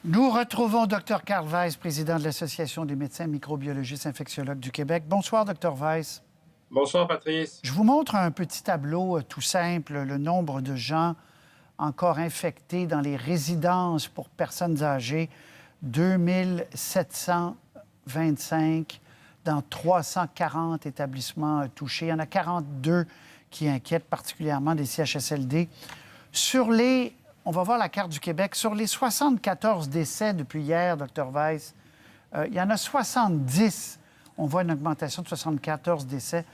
Nous retrouvons Dr Carl Weiss, président de l'Association des médecins microbiologistes infectiologues du Québec. Bonsoir, Dr Weiss. Bonsoir, Patrice. Je vous montre un petit tableau tout simple, le nombre de gens encore infectés dans les résidences pour personnes âgées, 2725 dans 340 établissements touchés. Il y en a 42 qui inquiètent particulièrement des CHSLD. On va voir la carte du Québec. Sur les 74 décès depuis hier, Dr Weiss, il y en a 70. On voit une augmentation de 74 décès.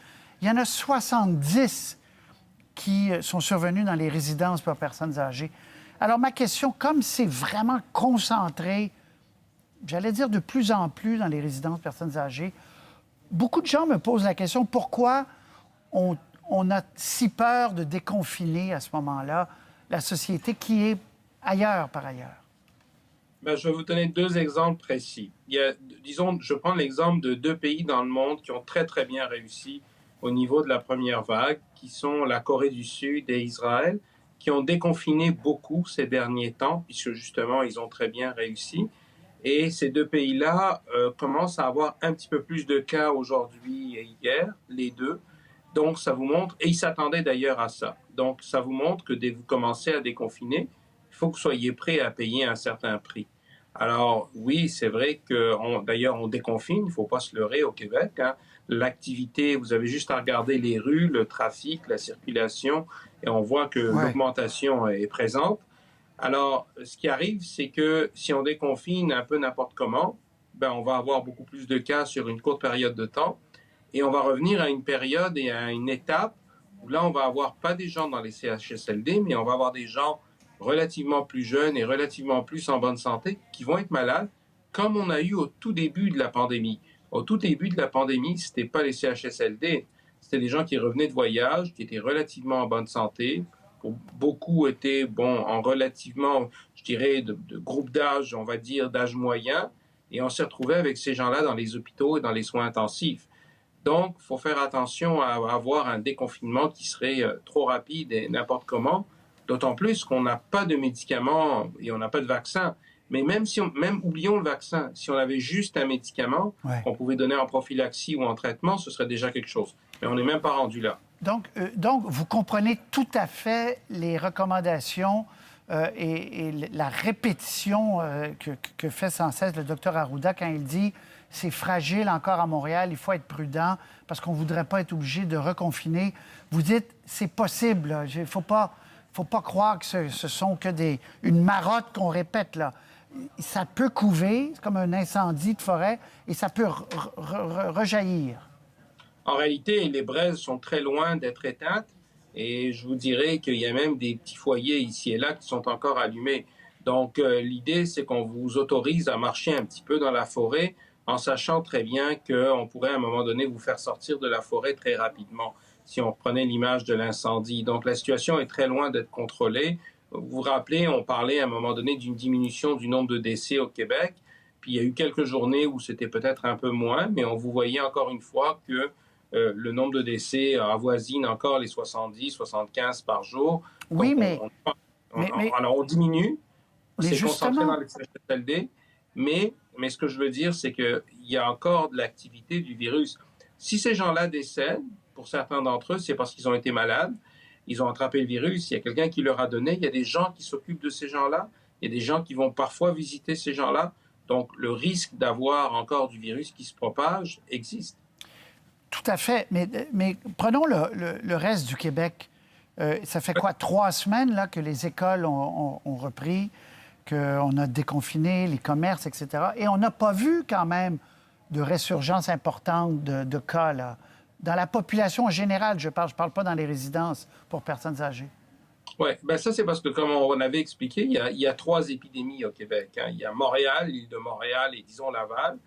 Il y en a 70 qui sont survenus dans les résidences pour personnes âgées. Alors, ma question, comme c'est vraiment concentré, j'allais dire de plus en plus dans les résidences pour personnes âgées, beaucoup de gens me posent la question, pourquoi on a si peur de déconfiner à ce moment-là la société qui est ailleurs par ailleurs? Je vais vous donner deux exemples précis. Disons, je prends l'exemple de deux pays dans le monde qui ont très, très bien réussi au niveau de la première vague, qui sont la Corée du Sud et Israël, qui ont déconfiné beaucoup ces derniers temps, puisque justement, ils ont très bien réussi. Et ces deux pays-là commencent à avoir un petit peu plus de cas aujourd'hui et hier, les deux. Donc, ça vous montre, et ils s'attendaient d'ailleurs à ça. Donc, ça vous montre que dès que vous commencez à déconfiner, il faut que vous soyez prêt à payer un certain prix. Alors, oui, c'est vrai que, d'ailleurs, on déconfine, il ne faut pas se leurrer au Québec. Hein. L'activité, vous avez juste à regarder les rues, le trafic, la circulation, et on voit que l'augmentation est présente. Alors, ce qui arrive, c'est que si on déconfine un peu n'importe comment, on va avoir beaucoup plus de cas sur une courte période de temps. Et on va revenir à une période et à une étape où là, on va avoir pas des gens dans les CHSLD, mais on va avoir des gens relativement plus jeunes et relativement plus en bonne santé qui vont être malades, comme on a eu au tout début de la pandémie. Au tout début de la pandémie, c'était pas les CHSLD, c'était des gens qui revenaient de voyage, qui étaient relativement en bonne santé. Beaucoup étaient, en relativement, je dirais, de groupe d'âge, on va dire, d'âge moyen. Et on s'est retrouvé avec ces gens-là dans les hôpitaux et dans les soins intensifs. Donc, il faut faire attention à avoir un déconfinement qui serait trop rapide et n'importe comment, d'autant plus qu'on n'a pas de médicaments et on n'a pas de vaccin. Mais même oublions le vaccin, si on avait juste un médicament qu'on pouvait donner en prophylaxie ou en traitement, ce serait déjà quelque chose. Mais on n'est même pas rendu là. Donc, vous comprenez tout à fait les recommandations et la répétition que fait sans cesse le docteur Arruda quand il dit c'est fragile encore à Montréal, il faut être prudent parce qu'on ne voudrait pas être obligé de reconfiner. Vous dites c'est possible, il ne faut pas croire que ce sont que une marotte qu'on répète là. Ça peut couver, c'est comme un incendie de forêt, et ça peut rejaillir. En réalité, les braises sont très loin d'être éteintes et je vous dirais qu'il y a même des petits foyers ici et là qui sont encore allumés. Donc, l'idée, c'est qu'on vous autorise à marcher un petit peu dans la forêt en sachant très bien qu'on pourrait à un moment donné vous faire sortir de la forêt très rapidement si on reprenait l'image de l'incendie. Donc, la situation est très loin d'être contrôlée. Vous vous rappelez, on parlait à un moment donné d'une diminution du nombre de décès au Québec. Puis, il y a eu quelques journées où c'était peut-être un peu moins, mais on vous voyait encore une fois que le nombre de décès avoisine encore les 70, 75 par jour. Oui, donc, alors, on diminue, on s'est concentré dans les CHSLD, mais ce que je veux dire, c'est qu'il y a encore de l'activité du virus. Si ces gens-là décèdent, pour certains d'entre eux, c'est parce qu'ils ont été malades, ils ont attrapé le virus, il y a quelqu'un qui leur a donné, il y a des gens qui s'occupent de ces gens-là, il y a des gens qui vont parfois visiter ces gens-là. Donc, le risque d'avoir encore du virus qui se propage existe. Tout à fait. Mais prenons le reste du Québec. Ça fait quoi, 3 semaines là, que les écoles ont repris, qu'on a déconfiné les commerces, etc. Et on n'a pas vu quand même de résurgence importante de cas là. Dans la population en général, je parle pas dans les résidences pour personnes âgées. Oui, ça c'est parce que comme on avait expliqué, il y a 3 épidémies au Québec. Hein. Il y a Montréal, l'île de Montréal et disons Laval.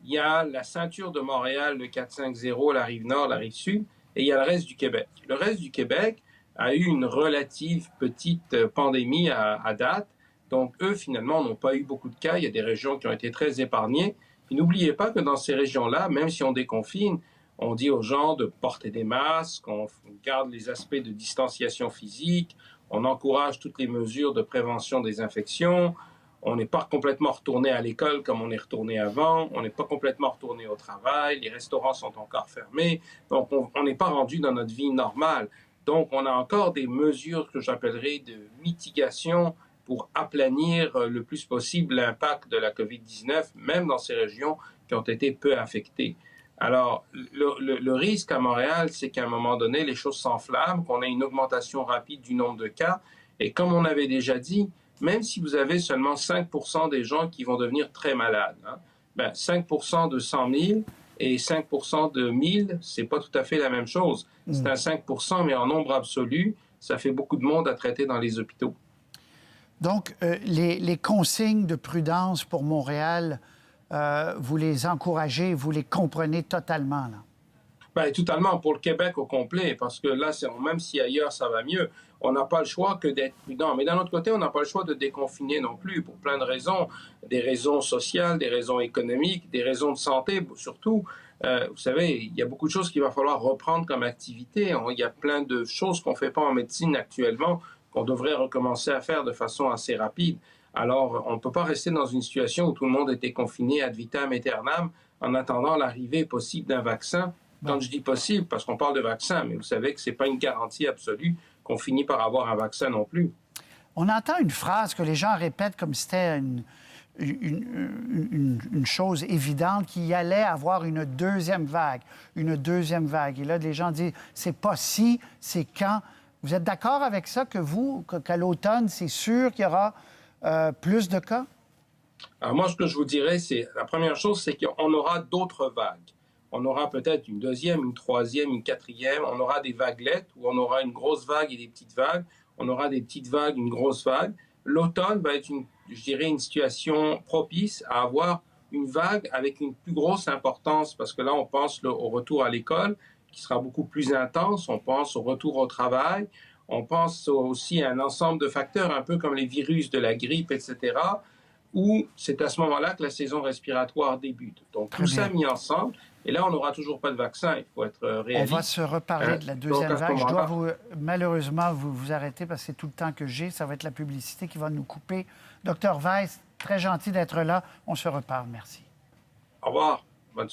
Il y a la ceinture de Montréal, le 450, la rive nord, la rive sud, et il y a le reste du Québec. Le reste du Québec a eu une relative petite pandémie à date. Donc, eux, finalement, n'ont pas eu beaucoup de cas. Il y a des régions qui ont été très épargnées. Et n'oubliez pas que dans ces régions-là, même si on déconfine, on dit aux gens de porter des masques, on garde les aspects de distanciation physique, on encourage toutes les mesures de prévention des infections, On n'est pas complètement retourné à l'école comme on est retourné avant. On n'est pas complètement retourné au travail. Les restaurants sont encore fermés. Donc, on n'est pas rendu dans notre vie normale. Donc, on a encore des mesures que j'appellerais de mitigation pour aplanir le plus possible l'impact de la COVID-19, même dans ces régions qui ont été peu affectées. Alors, le risque à Montréal, c'est qu'à un moment donné, les choses s'enflamment, qu'on ait une augmentation rapide du nombre de cas. Et comme on avait déjà dit, même si vous avez seulement 5% des gens qui vont devenir très malades, hein, ben 5% de 100 000 et 5% de 1000, c'est pas tout à fait la même chose. C'est un 5%, mais en nombre absolu, ça fait beaucoup de monde à traiter dans les hôpitaux. Donc, les consignes de prudence pour Montréal, vous les encouragez, vous les comprenez totalement, là? Bien, totalement, pour le Québec au complet, parce que là, même si ailleurs ça va mieux, on n'a pas le choix que d'être prudent. Mais d'un autre côté, on n'a pas le choix de déconfiner non plus, pour plein de raisons. Des raisons sociales, des raisons économiques, des raisons de santé, surtout. Vous savez, il y a beaucoup de choses qu'il va falloir reprendre comme activité. Il y a plein de choses qu'on ne fait pas en médecine actuellement, qu'on devrait recommencer à faire de façon assez rapide. Alors, on ne peut pas rester dans une situation où tout le monde était confiné ad vitam aeternam en attendant l'arrivée possible d'un vaccin. Quand je dis possible, parce qu'on parle de vaccin, mais vous savez que ce n'est pas une garantie absolue qu'on finit par avoir un vaccin non plus. On entend une phrase que les gens répètent comme si c'était une chose évidente, qu'il y allait avoir une deuxième vague. Une deuxième vague. Et là, les gens disent, c'est pas si, c'est quand. Vous êtes d'accord avec ça, qu'à l'automne, c'est sûr qu'il y aura plus de cas? Alors moi, ce que je vous dirais, c'est la première chose, c'est qu'on aura d'autres vagues. On aura peut-être une deuxième, une troisième, une quatrième. On aura des vaguelettes où on aura une grosse vague et des petites vagues. On aura des petites vagues, une grosse vague. L'automne va être, je dirais, une situation propice à avoir une vague avec une plus grosse importance parce que là, on pense au retour à l'école qui sera beaucoup plus intense. On pense au retour au travail. On pense aussi à un ensemble de facteurs, un peu comme les virus de la grippe, etc., où c'est à ce moment-là que la saison respiratoire débute. Donc, tout ça mis ensemble, et là, on n'aura toujours pas de vaccin, il faut être réaliste. On va se reparler de la deuxième vague. Je dois malheureusement vous arrêter parce que c'est tout le temps que j'ai. Ça va être la publicité qui va nous couper. Dr Weiss, très gentil d'être là. On se reparle. Merci. Au revoir.